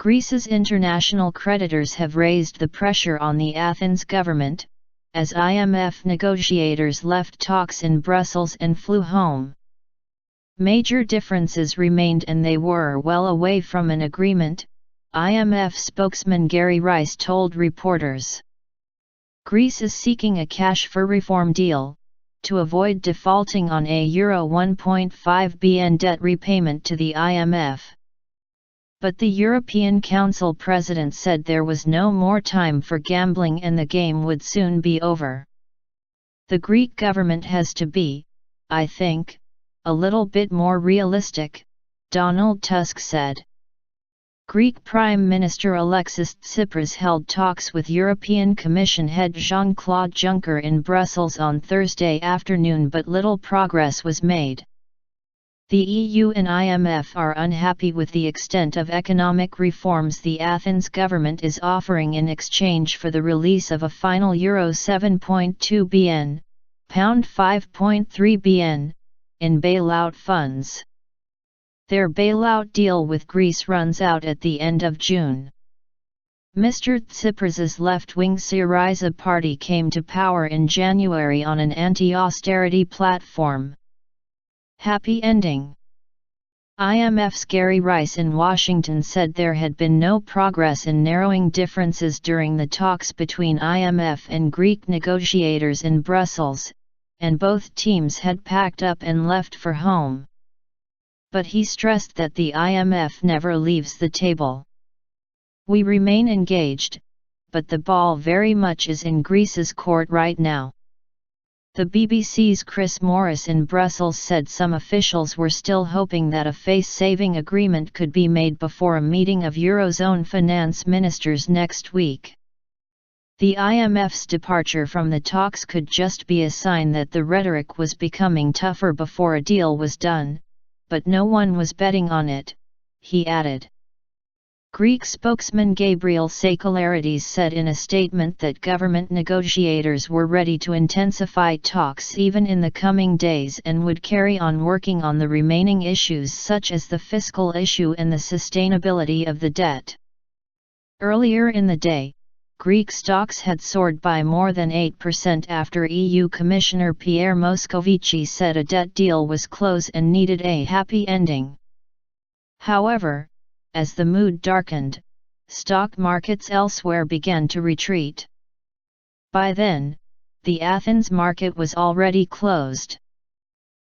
Greece's international creditors have raised the pressure on the Athens government, as IMF negotiators left talks in Brussels and flew home. Major differences remained and they were well away from an agreement, IMF spokesman Gerry Rice told reporters. Greece is seeking a cash-for-reform deal, to avoid defaulting on a Euro 1.5 billion debt repayment to the IMF. But the European Council president said there was no more time for gambling and the game would soon be over. The Greek government has to be, I think, a little bit more realistic, Donald Tusk said. Greek Prime Minister Alexis Tsipras held talks with European Commission head Jean-Claude Juncker in Brussels on Thursday afternoon, but little progress was made. The EU and IMF are unhappy with the extent of economic reforms the Athens government is offering in exchange for the release of a final Euro 7.2 billion, pound 5.3 billion, in bailout funds. Their bailout deal with Greece runs out at the end of June. Mr. Tsipras's left-wing Syriza party came to power in January on an anti-austerity platform. Happy ending. IMF's Gerry Rice in Washington said there had been no progress in narrowing differences during the talks between IMF and Greek negotiators in Brussels, and both teams had packed up and left for home. But he stressed that the IMF never leaves the table. We remain engaged, but the ball very much is in Greece's court right now. The BBC's Chris Morris in Brussels said some officials were still hoping that a face-saving agreement could be made before a meeting of Eurozone finance ministers next week. The IMF's departure from the talks could just be a sign that the rhetoric was becoming tougher before a deal was done, but no one was betting on it, he added. Greek spokesman Gabriel Sakalarides said in a statement that government negotiators were ready to intensify talks even in the coming days and would carry on working on the remaining issues such as the fiscal issue and the sustainability of the debt. Earlier in the day, Greek stocks had soared by more than 8% after EU Commissioner Pierre Moscovici said a debt deal was close and needed a happy ending. However, as the mood darkened, stock markets elsewhere began to retreat. By then, the Athens market was already closed.